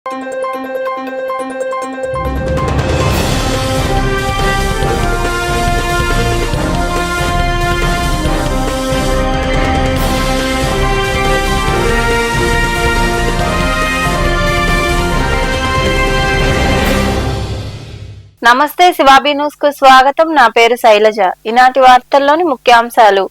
నమస్తే, శివాబీ న్యూస్ కు స్వాగతం. నా పేరు శైలజ. ఈనాటి వార్తల్లోని ముఖ్యాంశాలు.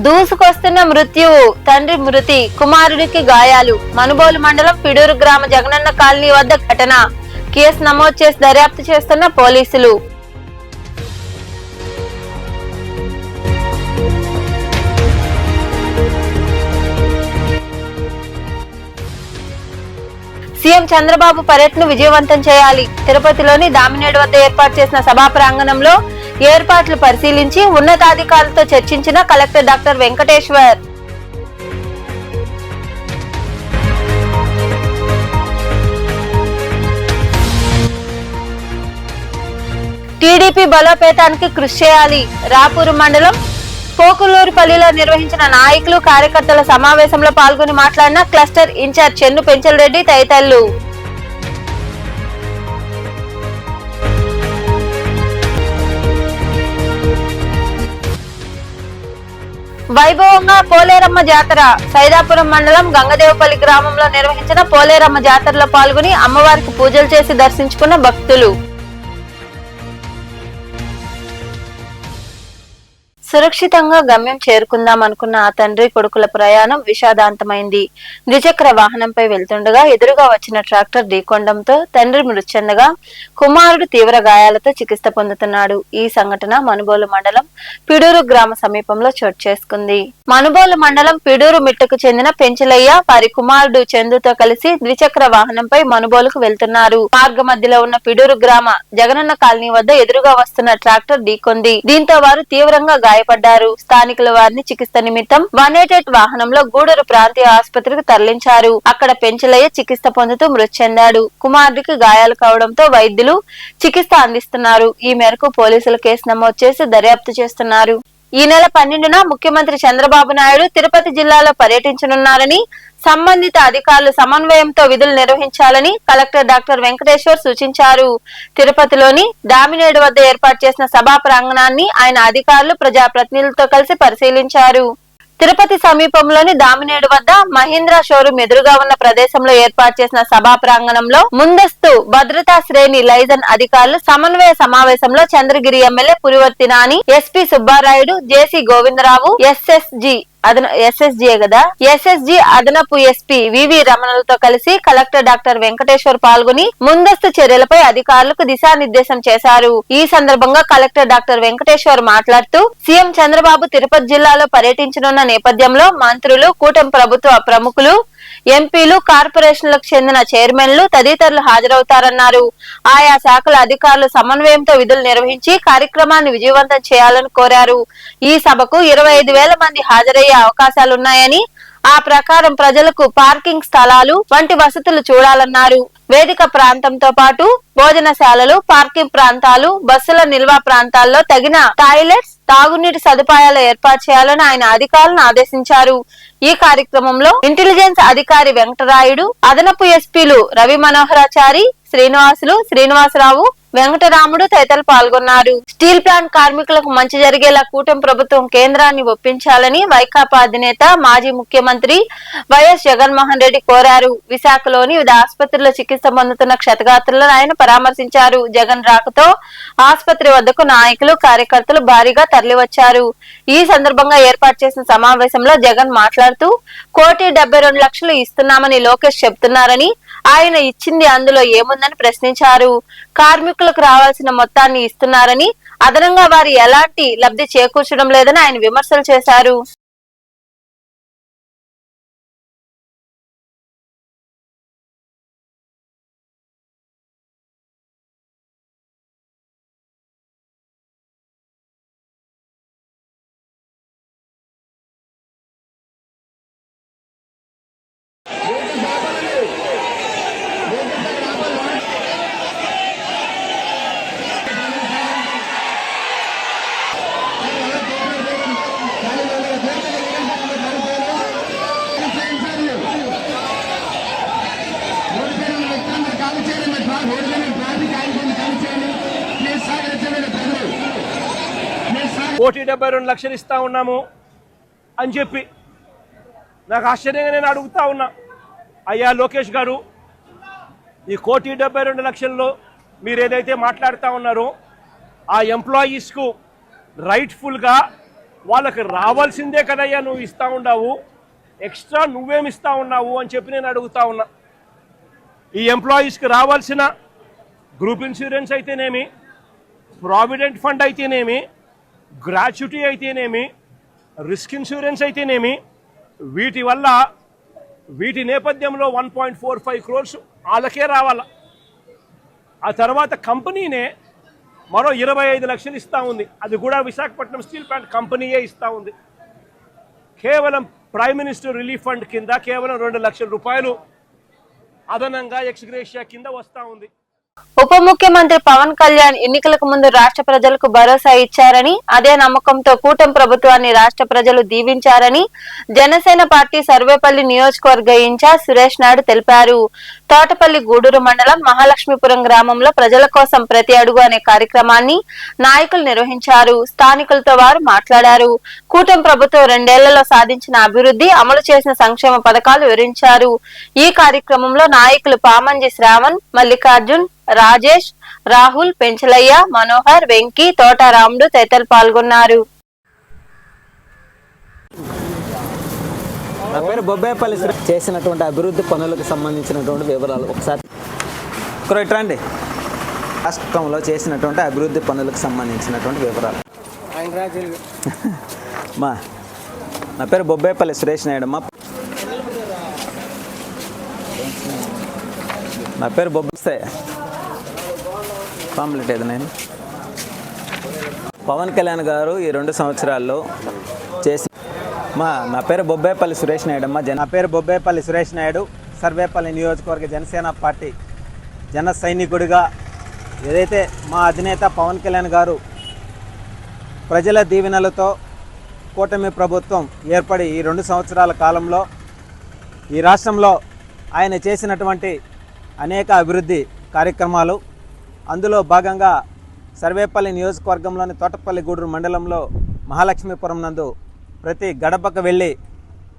దూసుకొస్తున్న మృత్యువు, తండ్రి మృతి, కుమారుడికి గాయాలు. మనుబోలు మండలం పిడూరు గ్రామ జగనన్న కాలనీ వద్ద ఘటన. కేసు నమోదు చేసి దర్యాప్తు చేస్తున్న పోలీసులు. సీఎం చంద్రబాబు పర్యటన విజయవంతం చేయాలి. తిరుపతిలోని దామినేడు వద్ద ఏర్పాటు చేసిన సభా ప్రాంగణంలో ఏర్పాట్లు పరిశీలించి ఉన్నతాధికారులతో చర్చించిన కలెక్టర్ డాక్టర్ వెంకటేశ్వర్. టీడీపీ బలోపేతానికి కృషి చేయాలి. రాపూరు మండలం పోకులూరుపల్లిలో నిర్వహించిన నాయకులు కార్యకర్తల సమావేశంలో పాల్గొని మాట్లాడిన క్లస్టర్ ఇన్ఛార్జ్ చెన్ను పెంచలరెడ్డి తదితరులు. వైభవంగా పోలేరమ్మ జాతర. సైదాపురం మండలం గంగదేవపల్లి గ్రామంలో నిర్వహించిన పోలేరమ్మ జాతరలో పాల్గొని అమ్మవారికి పూజలు చేసి దర్శించుకున్న భక్తులు. సురక్షితంగా గమ్యం చేరుకుందాం అనుకున్న ఆ తండ్రి కొడుకుల ప్రయాణం విషాదాంతమైంది. ద్విచక్ర వాహనంపై వెళ్తుండగా ఎదురుగా వచ్చిన ట్రాక్టర్ ఢీకొనడంతో తండ్రి మృతి చెందగా కుమారుడు తీవ్ర గాయాలతో చికిత్స పొందుతున్నాడు. ఈ సంఘటన మనుబోలు మండలం పిడూరు గ్రామ సమీపంలో చోటు చేసుకుంది. మనుబోలు మండలం పిడూరు మిట్టకు చెందిన పెంచలయ్య వారి కుమారుడు చందుతో కలిసి ద్విచక్ర వాహనంపై మనుబోలుకు వెళ్తున్నారు. మార్గ మధ్యలో ఉన్న పిడూరు గ్రామ జగనన్న కాలనీ వద్ద ఎదురుగా వస్తున్న ట్రాక్టర్ ఢీకొంది. దీంతో వారు తీవ్రంగా గాయపడ్డారు. స్థానికులు వారిని చికిత్స నిమిత్తం 188 వాహనంలో గూడూరు ప్రాంతీయ ఆసుపత్రికి తరలించారు. అక్కడ పెంచలయ్య చికిత్స పొందుతూ మృతి చెందాడు. కుమారుడికి గాయాలు కావడంతో వైద్యులు చికిత్స అందిస్తున్నారు. ఈ మేరకు పోలీసులు కేసు నమోదు చేసి దర్యాప్తు చేస్తున్నారు. ఈ నెల 12న ముఖ్యమంత్రి చంద్రబాబు నాయుడు తిరుపతి జిల్లాలో పర్యటించనున్నారని, సంబంధిత అధికారులు సమన్వయంతో విధులు నిర్వహించాలని కలెక్టర్ డాక్టర్ వెంకటేశ్వర్ సూచించారు. తిరుపతిలోని దామినేడు వద్ద ఏర్పాటు చేసిన సభా ప్రాంగణాన్ని ఆయన అధికారులు ప్రజాప్రతినిధులతో కలిసి పరిశీలించారు. తిరుపతి సమీపంలోని దామినేడు వద్ద మహీంద్రా షోరూం ఎదురుగా ఉన్న ప్రదేశంలో ఏర్పాటు చేసిన సభా ప్రాంగణంలో ముందస్తు భద్రతా శ్రేణి లైజన్ అధికారులు సమన్వయ సమావేశంలో చంద్రగిరి ఎమ్మెల్యే పులివర్తి నాని, ఎస్పీ సుబ్బారాయుడు, జేసీ గోవిందరావు, ఎస్ఎస్జీ అదనపు ఎస్పీ వివి రమణలతో కలిసి కలెక్టర్ డాక్టర్ వెంకటేశ్వర్ పాల్గొని ముందస్తు చర్యలపై అధికారులకు దిశానిర్దేశం చేశారు. ఈ సందర్భంగా కలెక్టర్ డాక్టర్ వెంకటేశ్వర్ మాట్లాడుతూ సీఎం చంద్రబాబు తిరుపతి జిల్లాలో పర్యటించనున్న నేపథ్యంలో మంత్రులు, కూటమి ప్రభుత్వ ప్రముఖులు, ఎంపీలు, కార్పొరేషన్లకు చెందిన చైర్మన్లు తదితరులు హాజరవుతారన్నారు. ఆయా శాఖల అధికారులు సమన్వయంతో విధులు నిర్వహించి కార్యక్రమాన్ని విజయవంతం చేయాలని కోరారు. ఈ సభకు 25,000 మంది హాజరయ్యే అవకాశాలున్నాయని, ఆ ప్రకారం ప్రజలకు పార్కింగ్ స్థలాలు వంటి వసతులు చూడాలన్నారు. వేదిక ప్రాంతంతో పాటు భోజనశాలలు, పార్కింగ్ ప్రాంతాలు, బస్సుల నిల్వ ప్రాంతాల్లో తగిన టాయిలెట్స్, తాగునీటి సదుపాయాలు ఏర్పాటు చేయాలని ఆయన అధికారులను ఆదేశించారు. ఈ కార్యక్రమంలో ఇంటెలిజెన్స్ అధికారి వెంకటరాయుడు, అదనపు ఎస్పీలు రవి మనోహరాచారి, శ్రీనివాసరావు, వెంకటరాముడు తదితరులు పాల్గొన్నారు. స్టీల్ ప్లాంట్ కార్మికులకు మంచి జరిగేలా కూటమి ప్రభుత్వం కేంద్రాన్ని ఒప్పించాలని వైకాపా అధినేత మాజీ ముఖ్యమంత్రి వైఎస్ జగన్మోహన్ రెడ్డి కోరారు. విశాఖలోని వివిధ ఆసుపత్రుల్లో చికిత్స పొందుతున్న క్షతగాత్రులను ఆయన పరామర్శించారు. జగన్ రాకతో ఆసుపత్రి వద్దకు నాయకులు, కార్యకర్తలు భారీగా తరలివచ్చారు. ఈ సందర్భంగా ఏర్పాటు చేసిన సమావేశంలో జగన్ మాట్లాడుతూ 1,72,00,000 ఇస్తున్నామని లోకేష్ చెబుతున్నారని, ఆయన ఇచ్చింది అందులో ఏముందని ప్రశ్నించారు. కార్మికులకు రావాల్సిన మొత్తాన్ని ఇస్తున్నారని, అదనంగా వారు ఎలాంటి లబ్ధి చేకూర్చడం లేదని ఆయన విమర్శలు చేశారు. 1,72,00,000 ఇస్తా ఉన్నాము అని చెప్పి నాకు ఆశ్చర్యంగా నేను అడుగుతా ఉన్నా, అయ్యా లోకేష్ గారు, ఈ 1,72,00,000లో మీరు ఏదైతే మాట్లాడుతూ ఉన్నారో ఆ ఎంప్లాయీస్కు రైట్ఫుల్గా వాళ్ళకి రావాల్సిందే కదయ్యా నువ్వు ఇస్తూ ఉన్నావు, ఎక్స్ట్రా నువ్వేమి ఇస్తూ ఉన్నావు అని చెప్పి నేను అడుగుతా ఉన్నా. ఈ ఎంప్లాయీస్కి రావాల్సిన గ్రూప్ ఇన్సూరెన్స్ అయితేనేమి, ప్రావిడెంట్ ఫండ్ అయితేనేమి, గ్రాట్యుటీ అయితేనేమి, రిస్క్ ఇన్సూరెన్స్ అయితేనేమి, వీటి నేపథ్యంలో 1.45 crores వాళ్ళకే రావాల. ఆ తర్వాత కంపెనీనే మరో 25 లక్షలు ఇస్తూ ఉంది, అది కూడా విశాఖపట్నం స్టీల్ ప్లాంట్ కంపెనీయే ఇస్తూ ఉంది. కేవలం ప్రైమ్ మినిస్టర్ రిలీఫ్ ఫండ్ కింద కేవలం 2 లక్షల రూపాయలు అదనంగా ఎక్స్గ్రేషియా కింద వస్తూ ఉంది. ఉప ముఖ్యమంత్రి పవన్ కళ్యాణ్ ఎన్నికలకు ముందు రాష్ట్ర ప్రజలకు భరోసా ఇచ్చారని, అదే నమ్మకంతో కూటమి ప్రభుత్వాన్ని రాష్ట్ర ప్రజలు దీవించారని జనసేన పార్టీ సర్వేపల్లి నియోజకవర్గ ఇన్ఛార్జ్ సురేష్ నాయుడు తెలిపారు. తోటపల్లి గూడూరు మండలం మహాలక్ష్మీపురం గ్రామంలో ప్రజల కోసం ప్రతి అడుగు అనే కార్యక్రమాన్ని నాయకులు నిర్వహించారు. స్థానికులతో వారు మాట్లాడారు. కూటమి ప్రభుత్వం 2 ఏళ్లలో సాధించిన అభివృద్ధి, అమలు చేసిన సంక్షేమ పథకాలు వివరించారు. ఈ కార్యక్రమంలో నాయకులు పామంజి శ్రావణ్, మల్లికార్జున్, రాజేష్, రాహుల్, పెంచలయ్య, మనోహర్, వెంకీ, తోటారాముడు తదితరులు పాల్గొన్నారు. నా పేరు బొబ్బేపల్లి చేసినటువంటి అభివృద్ధి పనులకు సంబంధించినటువంటి వివరాలు ఒకసారి రండి. రాష్ట్రంలో చేసినటువంటి అభివృద్ధి పనులకు సంబంధించినటువంటి వివరాలు. నా పేరు బొబ్బేపల్లి సురేష్ నాయుడు అమ్మ. నా పేరు బొబ్బే పాంప్లెట్ ఏది నేను పవన్ కళ్యాణ్ గారు ఈ 2 సంవత్సరాల్లో చేసి నా పేరు బొబ్బేపల్లి సురేష్ నాయుడు అమ్మ. నా పేరు బొబ్బేపల్లి సురేష్ నాయుడు, సర్వేపల్లి నియోజకవర్గ జనసేన పార్టీ జన సైనికుడిగా ఏదైతే మా అధినేత పవన్ కళ్యాణ్ గారు ప్రజల దీవెనలతో కూటమి ప్రభుత్వం ఏర్పడి ఈ 2 సంవత్సరాల కాలంలో ఈ రాష్ట్రంలో ఆయన చేసినటువంటి అనేక అభివృద్ధి కార్యక్రమాలు, అందులో భాగంగా సర్వేపల్లి నియోజకవర్గంలోని తోటపల్లి గూడూరు మండలంలో మహాలక్ష్మీపురం నందు ప్రతి గడపకు వెళ్ళి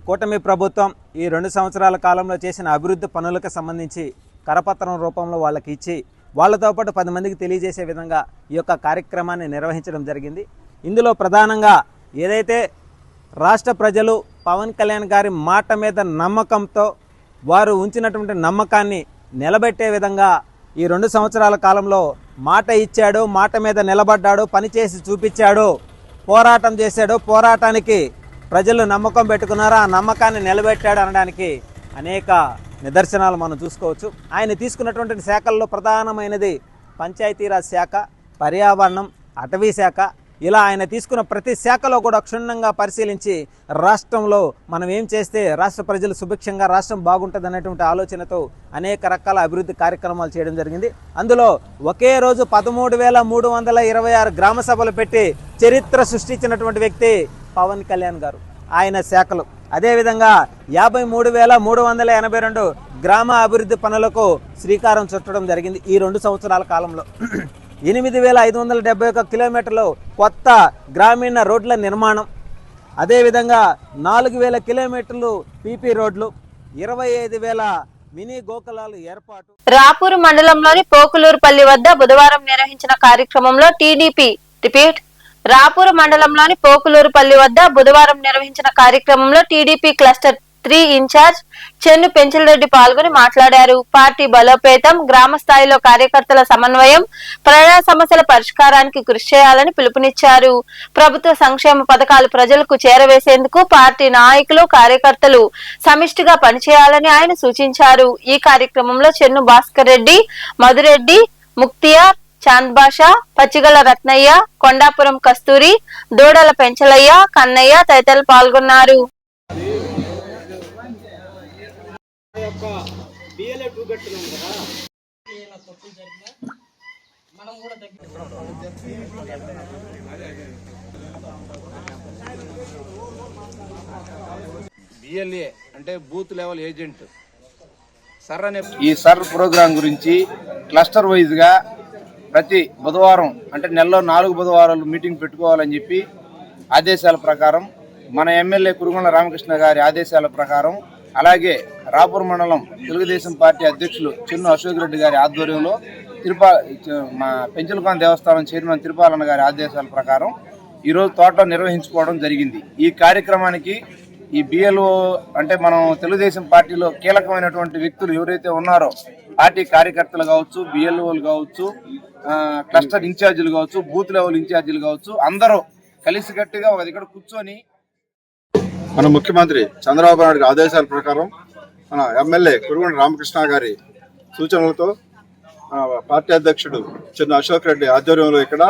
కూటమి ప్రభుత్వం ఈ 2 సంవత్సరాల కాలంలో చేసిన అభివృద్ధి పనులకు సంబంధించి కరపత్రం రూపంలో వాళ్ళకి ఇచ్చి వాళ్ళతో పాటు 10 మందికి తెలియజేసే విధంగా ఈ యొక్క కార్యక్రమాన్ని నిర్వహించడం జరిగింది. ఇందులో ప్రధానంగా ఏదైతే రాష్ట్ర ప్రజలు పవన్ కళ్యాణ్ గారి మాట మీద నమ్మకంతో వారు ఉంచినటువంటి నమ్మకాన్ని నిలబెట్టే విధంగా ఈ 2 సంవత్సరాల కాలంలో మాట ఇచ్చాడు, మాట మీద నిలబడ్డాడు, పనిచేసి చూపించాడు, పోరాటం చేశాడు, పోరాటానికి ప్రజలు నమ్మకం పెట్టుకున్నారు, ఆ నమ్మకాన్ని నిలబెట్టాడు అనడానికి అనేక నిదర్శనాలు మనం చూసుకోవచ్చు. ఆయన తీసుకున్నటువంటి శాఖల్లో ప్రధానమైనది పంచాయతీరాజ్ శాఖ, పర్యావరణం, అటవీ శాఖ. ఇలా ఆయన తీసుకున్న ప్రతి శాఖలో కూడా క్షుణ్ణంగా పరిశీలించి రాష్ట్రంలో మనం ఏం చేస్తే రాష్ట్ర ప్రజలు సుభిక్షంగా రాష్ట్రం బాగుంటుంది అనేటువంటి ఆలోచనతో అనేక రకాల అభివృద్ధి కార్యక్రమాలు చేయడం జరిగింది. అందులో ఒకే రోజు 13,326 గ్రామ సభలు పెట్టి చరిత్ర సృష్టించినటువంటి వ్యక్తి పవన్ కళ్యాణ్ గారు, ఆయన శాఖలు. అదేవిధంగా 53,382 గ్రామ అభివృద్ధి పనులకు శ్రీకారం చుట్టడం జరిగింది ఈ 2 సంవత్సరాల కాలంలో. 8,571 కిలోమీటర్లు కొత్త గ్రామీణ రోడ్ల నిర్మాణం, అదేవిధంగా 4,000 కిలోమీటర్లు పీపీ రోడ్లు, 25,000 మినీ గోకులాలు ఏర్పాటు. రాపూరు మండలంలోని పోకులూరుపల్లి వద్ద బుధవారం నిర్వహించిన కార్యక్రమంలో టీడీపీ రాపూరు మండలంలోని పోకులూరుపల్లి వద్ద బుధవారం నిర్వహించిన కార్యక్రమంలో టీడీపీ క్లస్టర్ 3 ఇన్ఛార్జ్ చెన్ను పెంచిలరెడ్డి పాల్గొని మాట్లాడారు. పార్టీ బలోపేతం, గ్రామ స్థాయిలో కార్యకర్తల సమన్వయం, ప్రజా సమస్యల పరిష్కారానికి కృషి చేయాలని పిలుపునిచ్చారు. ప్రభుత్వ సంక్షేమ పథకాలు ప్రజలకు చేరవేసేందుకు పార్టీ నాయకులు, కార్యకర్తలు సమిష్టిగా పనిచేయాలని ఆయన సూచించారు. ఈ కార్యక్రమంలో చెన్ను భాస్కర్ రెడ్డి, మధురెడ్డి, ముక్తియార్, చాంద్ బాషా, పచ్చిగల రత్నయ్య, కొండాపురం కస్తూరి, దూడల పెంచలయ్య, కన్నయ్య తదితరులు పాల్గొన్నారు. బిఎల్ఏ అంటే బూత్ లెవెల్ ఏజెంట్ సర్ అనే ఈ సర్ ప్రోగ్రాం గురించి క్లస్టర్ వైజ్గా ప్రతి బుధవారం అంటే నెలలో 4 బుధవారాలు మీటింగ్ పెట్టుకోవాలని చెప్పి ఆదేశాల ప్రకారం, మన ఎమ్మెల్యే కురుగుండ్ల రామకృష్ణ గారి ఆదేశాల ప్రకారం, అలాగే రాపూర్ మండలం తెలుగుదేశం పార్టీ అధ్యక్షులు చిన్ను అశోక్ రెడ్డి గారి ఆధ్వర్యంలో మా పెంచలకోన దేవస్థానం చైర్మన్ తిరుపాలన్న గారి ఆదేశాల ప్రకారం ఈరోజు తోట నిర్వహించుకోవడం జరిగింది. ఈ కార్యక్రమానికి ఈ బిఎల్ఓ అంటే మనం తెలుగుదేశం పార్టీలో కీలకమైనటువంటి వ్యక్తులు ఎవరైతే ఉన్నారో, పార్టీ కార్యకర్తలు కావచ్చు, బిఎల్ఓలు కావచ్చు, క్లస్టర్ ఇన్ఛార్జీలు కావచ్చు, బూత్ లెవెల్ ఇన్ఛార్జీలు కావచ్చు, అందరూ కలిసికట్టుగా ఒక దగ్గర కూర్చొని మన ముఖ్యమంత్రి చంద్రబాబు నాయుడు ఆదేశాల ప్రకారం మన ఎమ్మెల్యే కురుగుండ్ల రామకృష్ణ గారి సూచనలతో పార్టీ అధ్యక్షుడు చిన్న అశోక్ రెడ్డి ఆధ్వర్యంలో ఇక్కడ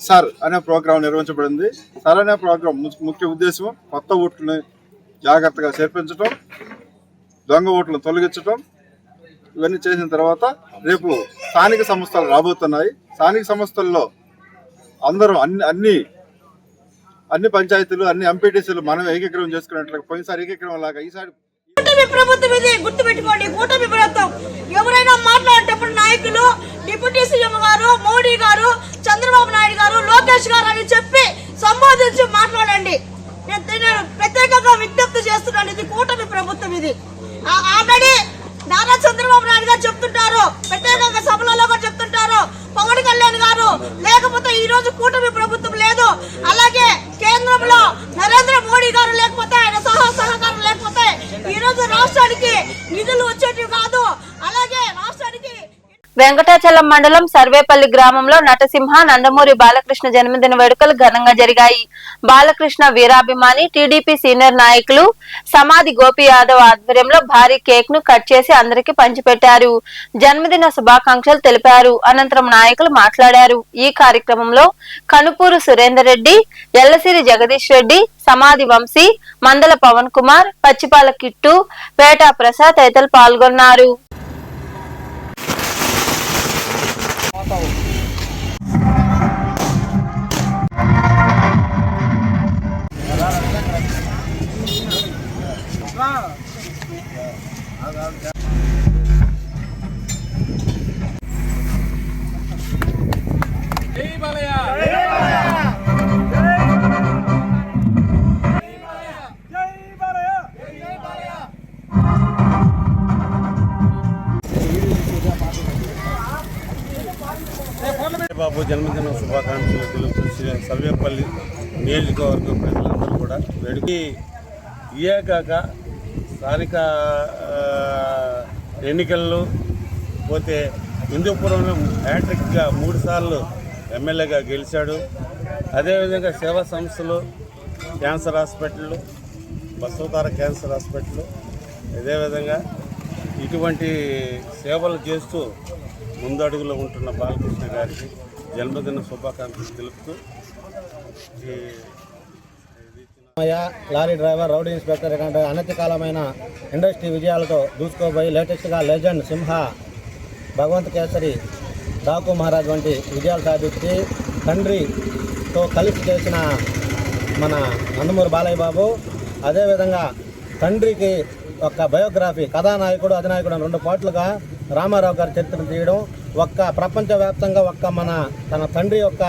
సార్ అనే ప్రోగ్రాం నిర్వహించబడింది. సార్ అనే ప్రోగ్రాం ముఖ్య ఉద్దేశం కొత్త ఓట్లని జాగ్రత్తగా చేర్పించడం, దొంగ ఓట్లను తొలగించడం. ఇవన్నీ చేసిన తర్వాత రేపు స్థానిక సంస్థలు రాబోతున్నాయి. స్థానిక సంస్థల్లో అందరూ అన్ని పంచాయతీలు, అన్ని ఎంపీటీసీలు మనం ఏకీకరణ చేసుకున్నట్లుగా పోయినసారి ఏకీకరణ లాగా ఈసారి కూటమి ప్రభుత్వం ఇది గుర్తుపెట్టుకోండి. కూటమి ప్రభుత్వం ఎవరైనా మాట్లాడేటప్పుడు నాయకులు, డిప్యూటీ సీఎం గారు, మోడీ గారు, చంద్రబాబు నాయుడు గారు, లోకేష్ గారు అని చెప్పి సంబోధించి మాట్లాడండి. నేను ప్రత్యేకంగా విజ్ఞప్తి చేస్తున్నాను. ఇది కూటమి ప్రభుత్వం. ఇది ఆల్రెడీ నారా చంద్రబాబు నాయుడు గారు చెప్తుంటారు, ప్రత్యేకంగా సభలలో కూడా చెప్తుంటారు, పవన్ కళ్యాణ్ గారు. లేకపోతే ఈ రోజు కూటమి ప్రభుత్వం లేదు. అలాగే కేంద్రంలో నరేంద్ర మోడీ గారు లేకపోతే, ఆయన సహకారం లేకపోతే ఈ రోజు రాష్ట్రానికి నిధులు వచ్చేటివి కాదు. అలాగే రాష్ట్రానికి వెంకటాచలం మండలం సర్వేపల్లి గ్రామంలో నటసింహ నందమూరి బాలకృష్ణ జన్మదిన వేడుకలు ఘనంగా జరిగాయి. బాలకృష్ణ వీరాభిమాని టీడీపీ సీనియర్ నాయకులు సమాధి గోపి యాదవ్ ఆధ్వర్యంలో భారీ కేక్ ను కట్ చేసి అందరికీ పంచిపెట్టారు. జన్మదిన శుభాకాంక్షలు తెలిపారు. అనంతరం నాయకులు మాట్లాడారు. ఈ కార్యక్రమంలో కనుపూరు సురేందర్ రెడ్డి, ఎల్లసిరి జగదీష్ రెడ్డి, సమాధి వంశీ, మందల పవన్ కుమార్, పచ్చిపాల కిట్టు, పేటా ప్రసాద్ తదితరులు పాల్గొన్నారు. బాబు జన్మదిన శుభాకాంక్షలు తెలుపుతూ సర్వేపల్లి నియోజకవర్గం ప్రజలందరూ కూడా వేడుకి ఇయే కాక స్థానిక ఎన్నికల్లో పోతే హిందూపురంలో హ్యాట్రిక్గా 3 సార్లు ఎమ్మెల్యేగా గెలిచాడు. అదేవిధంగా సేవా సంస్థలు, క్యాన్సర్ హాస్పిటల్, బసవతార క్యాన్సర్ హాస్పిటల్, అదేవిధంగా ఇటువంటి సేవలు చేస్తూ ముందడుగులో ఉంటున్న బాలకృష్ణ గారికి జన్మదిన శుభాకాంక్షలు తెలుపుతూ లారీ డ్రైవర్, రౌడీ ఇన్స్పెక్టర్ కంటే అనతికాలమైన ఇండస్ట్రీ విజయాలతో దూసుకోబోయి లేటెస్ట్గా లెజెండ్ సింహ, భగవంత్ కేసరి, డాకు మహారాజ్ వంటి విజయాలు సాధించి తండ్రితో కలిసి చేసిన మన నందమూరి బాలయ్య బాబు, అదేవిధంగా తండ్రికి ఒక బయోగ్రఫీ, కథానాయకుడు అధినాయకుడు 2 పార్ట్లుగా రామారావు గారి చరిత్రను తీయడం, ప్రపంచవ్యాప్తంగా తన తండ్రి యొక్క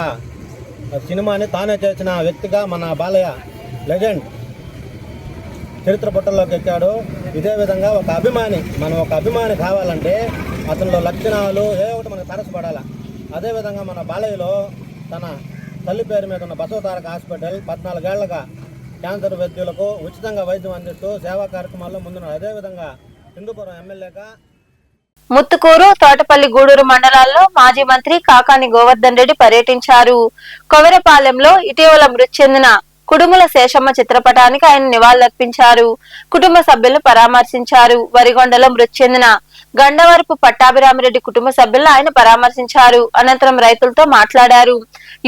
సినిమాని తానే చేసిన వ్యక్తిగా మన బాలయ్య లెజెండ్ చరిత్ర పుటల్లోకి ఎక్కాడు. ఇదే విధంగా ఒక అభిమాని కావాలంటే అతనిలో లక్షణాలు ఒకటి మనకు తరసపడాలి. అదేవిధంగా మన బాలయ్యలో తన తల్లి పేరు మీద ఉన్న బసవతారక హాస్పిటల్ 14 ఏళ్లుగా క్యాన్సర్ వైద్యులకు ఉచితంగా వైద్యం అందిస్తూ సేవా కార్యక్రమాల్లో ముందున్నారు. అదేవిధంగా హిందూపురం ఎమ్మెల్యేగా ముత్తుకూరు, తోటపల్లి, గూడూరు మండలాల్లో మాజీ మంత్రి కాకాని గోవర్ధన్ రెడ్డి పర్యటించారు. కొవెరపాలెంలో ఇటీవల మృతి చెందిన కుడుముల శేషమ్మ చిత్రపటానికి ఆయన నివాళులర్పించారు. కుటుంబ సభ్యులను పరామర్శించారు. వరిగొండలో మృతి చెందిన గండవరపు పట్టాభిరామిరెడ్డి కుటుంబ సభ్యులను ఆయన పరామర్శించారు. అనంతరం రైతులతో మాట్లాడారు.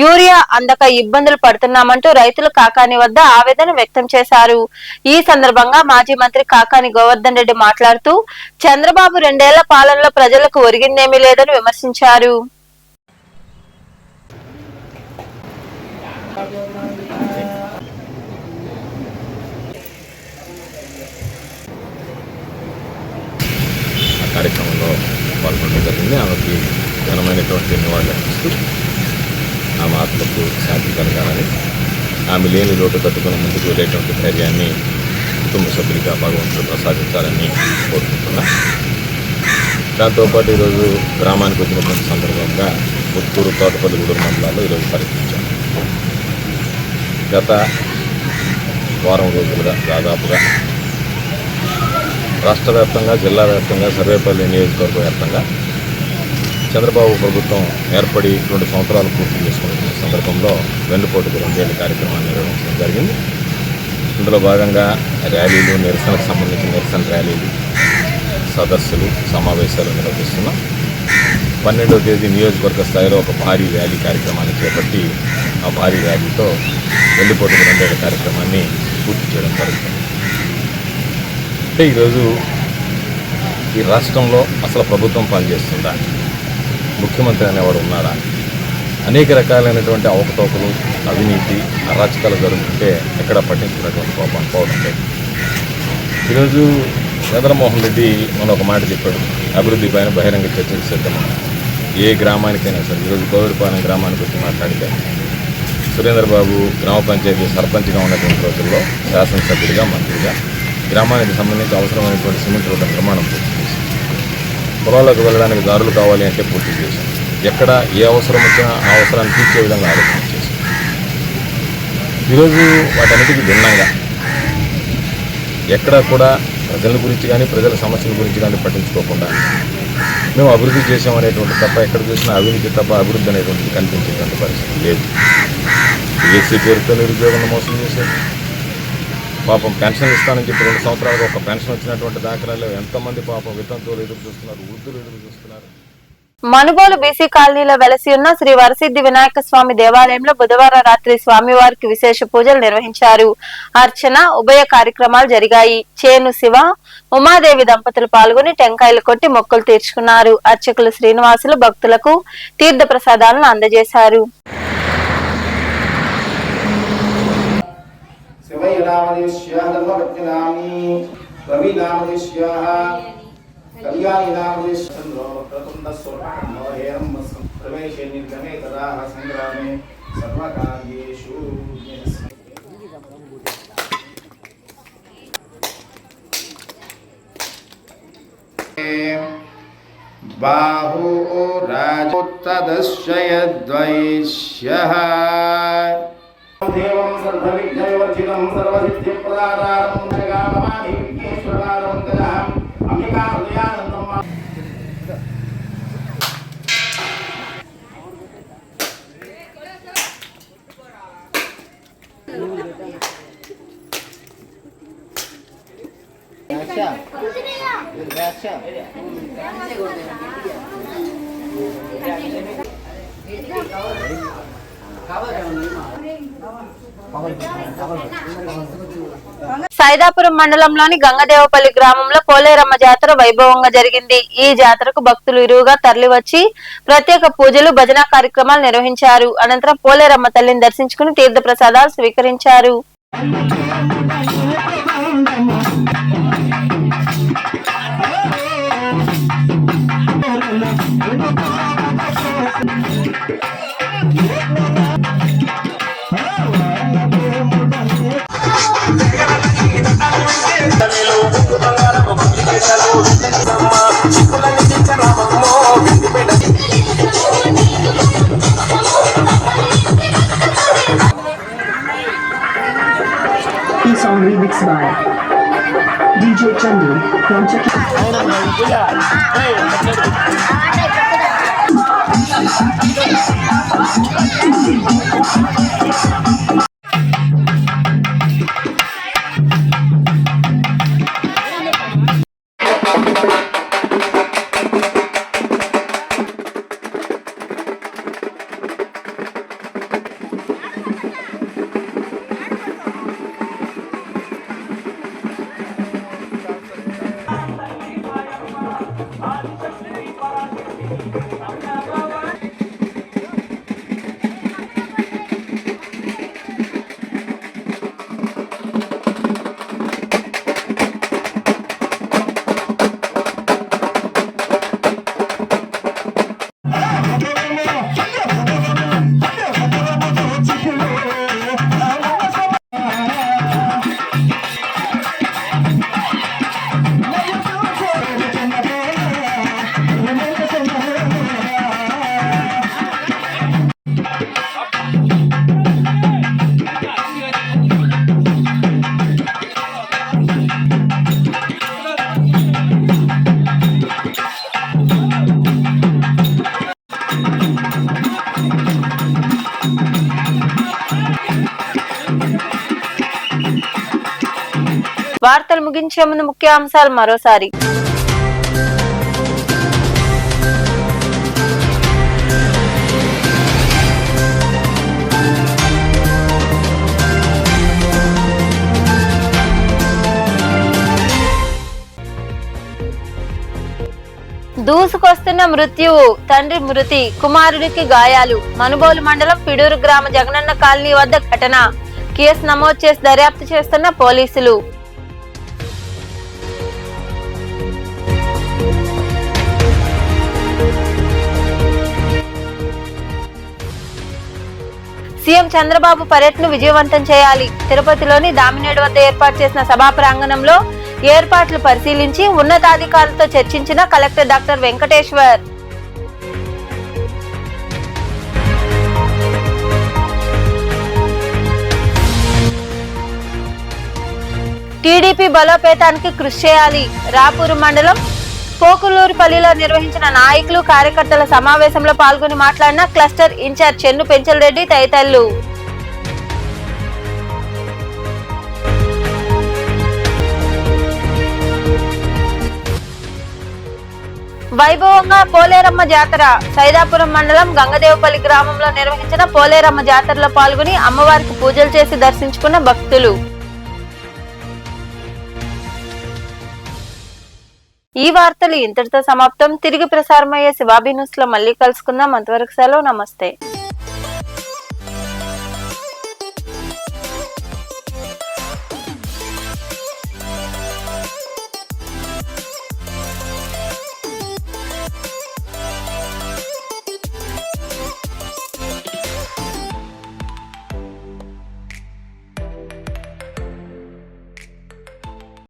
యూరియా అందక ఇబ్బందులు పడుతున్నామంటూ రైతులు కాకాని వద్ద ఆవేదన వ్యక్తం చేశారు. ఈ సందర్భంగా మాజీ మంత్రి కాకాని గోవర్ధన్ రెడ్డి మాట్లాడుతూ చంద్రబాబు 2 ఏళ్ల పాలనలో ప్రజలకు ఒరిగిందేమీ లేదని విమర్శించారు. కార్యక్రమంలో పాల్గొనడం జరిగింది. ఆమెకి ఘనమైనటువంటి నివాళులు అర్పిస్తూ ఆమె ఆత్మకు శాంతి కలగాలని ఆమె లేని లోటు తట్టుకుని ముందుకు వెళ్ళేటువంటి ధైర్యాన్ని కుటుంబ సభ్యులుగా భగవంతుడు ప్రసాదించాలని కోరుకుంటున్నా. దాంతోపాటు ఈరోజు గ్రామానికి వచ్చినటువంటి సందర్భంగా పుత్తూరు, తోటపల్లి, గూడూరు మండలాల్లో ఈరోజు పర్యటించాం. గత వారం రోజులుగా దాదాపుగా రాష్ట్ర వ్యాప్తంగా, జిల్లా వ్యాప్తంగా, సర్వేపల్లి నియోజకవర్గ వ్యాప్తంగా చంద్రబాబు ప్రభుత్వం ఏర్పడి 2 సంవత్సరాలు పూర్తి చేసుకున్న సందర్భంలో వెన్నుపోటుకు 2 ఏళ్ల కార్యక్రమాన్ని నిర్వహించడం జరిగింది. ఇందులో భాగంగా ర్యాలీలు, నిరసనకు సంబంధించిన నిరసన ర్యాలీలు, సదస్సులు, సమావేశాలు నిర్వహిస్తున్నాం. 12వ తేదీ నియోజకవర్గ స్థాయిలో ఒక భారీ ర్యాలీ కార్యక్రమాన్ని చేపట్టి ఆ భారీ ర్యాలీతో వెన్నుపోటుకు 2 ఏళ్ల కార్యక్రమాన్ని పూర్తి చేయడం జరుగుతుంది. అంటే ఈరోజు ఈ రాష్ట్రంలో అసలు ప్రభుత్వం పనిచేస్తుందా, ముఖ్యమంత్రి అనేవాడు ఉన్నాడా, అనేక రకాలైనటువంటి అవకతవకలు, అవినీతి, అరాచకాలు జరుగుతుంటే ఎక్కడ పట్టించుకున్నటువంటి కోపం పోవడం లేదు. ఈరోజు చంద్రమోహన్ రెడ్డి మన ఒక మాట చెప్పాడు, అభివృద్ధి పైన బహిరంగ చర్చకు సిద్ధమని. ఏ గ్రామానికైనా సరే ఈరోజు కోవిడపాలెం గ్రామానికి వచ్చి మాట్లాడితే సురేంద్రబాబు గ్రామ పంచాయతీ సర్పంచ్గా ఉన్నటువంటి రోజుల్లో శాసనసభ్యుడిగా, మంత్రిగా గ్రామానికి సంబంధించి అవసరమైనటువంటి సిమెంట్ రోడ్డు నిర్మాణం పూర్తి చేశాం. పొలాలకు వెళ్ళడానికి దారులు కావాలి అంటే పూర్తి చేశాం. ఎక్కడ ఏ అవసరం వచ్చినా ఆ అవసరాన్ని తీర్చే విధంగా ఆలోచన చేశాం. ఈరోజు వాటన్నిటికీ భిన్నంగా ఎక్కడా కూడా ప్రజల గురించి కానీ, ప్రజల సమస్యల గురించి కానీ పట్టించుకోకుండా మేము అభివృద్ధి చేసామనేటువంటి తప్ప, ఎక్కడ చూసినా అవినీతి తప్ప అభివృద్ధి అనేటువంటిది కనిపించేటువంటి పరిస్థితి లేదు. ఏసీ పేరుతో నిరుద్యోగులను మోసం చేశారు. పాపం పెన్షన్ ఇస్తానని చెప్పి 2 సంవత్సరాలుగా ఒక పెన్షన్ వచ్చినటువంటి దాఖలాలు ఎంతమంది పాపం వితంతువులు ఎదురు చూస్తున్నారు, వృద్ధులు ఎదురు చూస్తున్నారు. మనుబోలు బీసీ కాలనీలో వెలసి ఉన్న శ్రీ వరసిద్ధి వినాయక స్వామి దేవాలయంలో బుధవారం రాత్రి స్వామివారికి విశేష పూజలు నిర్వహించారు. అర్చన, ఉభయ కార్యక్రమాలు జరిగాయి. చేను శివ, ఉమాదేవి దంపతులు పాల్గొని టెంకాయలు కొట్టి మొక్కులు తీర్చుకున్నారు. అర్చకులు శ్రీనివాసులు భక్తులకు తీర్థ ప్రసాదాలను అందజేశారు. బాహు రాజోత్తదశ్చయద్వైష్యః దేవం సర్వవిఘ్నవివర్జితం సర్వసిద్ధిప్రదాతారం జగామమామి విఘ్నేశ్వరారం గజాం అంబికా హృదయానందం. సైదాపురం మండలంలోని గంగదేవపల్లి గ్రామంలో పోలేరమ్మ జాతర వైభవంగా జరిగింది. ఈ జాతరకు భక్తులు ఇరువుగా తరలివచ్చి ప్రత్యేక పూజలు, భజన కార్యక్రమాలు నిర్వహించారు. అనంతరం పోలేరమ్మ తల్లిని దర్శించుకుని తీర్థ ప్రసాదాలు స్వీకరించారు. This song remixed by DJ Chandu from వార్తలు ముగించే ముందు ముఖ్యాంశాలు మరోసారి. దూసుకొస్తున్న మృత్యువు, తండ్రి మృతి, కుమారుడికి గాయాలు. మనుబోలు మండలం పిడూరు గ్రామ జగనన్న కాలనీ వద్ద ఘటన. కేసు నమోదు చేసి దర్యాప్తు చేస్తున్న పోలీసులు. సీఎం చంద్రబాబు పర్యటన విజయవంతం చేయాలి. తిరుపతిలోని దామినేడు వద్ద ఏర్పాటు చేసిన సభా ప్రాంగణంలో ఏర్పాట్లు పరిశీలించి ఉన్నతాధికారులతో చర్చించిన కలెక్టర్ డాక్టర్ వెంకటేశ్వర్. టీడీపీ బలోపేతానికి కృషి చేయాలి. రాపూరు మండలం పోకులూరుపల్లిలో నిర్వహించిన నాయకులు కార్యకర్తల సమావేశంలో పాల్గొని మాట్లాడిన క్లస్టర్ ఇన్ఛార్జ్ చెన్ను పెంచలరెడ్డి తదితరులు. వైభవంగా పోలేరమ్మ జాతర. సైదాపురం మండలం గంగదేవపల్లి గ్రామంలో నిర్వహించిన పోలేరమ్మ జాతరలో పాల్గొని అమ్మవారికి పూజలు చేసి దర్శించుకున్న భక్తులు. ఈ వార్తలు ఇంతటితో సమాప్తం. తిరిగి ప్రసారమయ్యే శివాబీ న్యూస్ లో మళ్ళీ కలుసుకుందాం. అంతవరకు సెలవు. నమస్తే.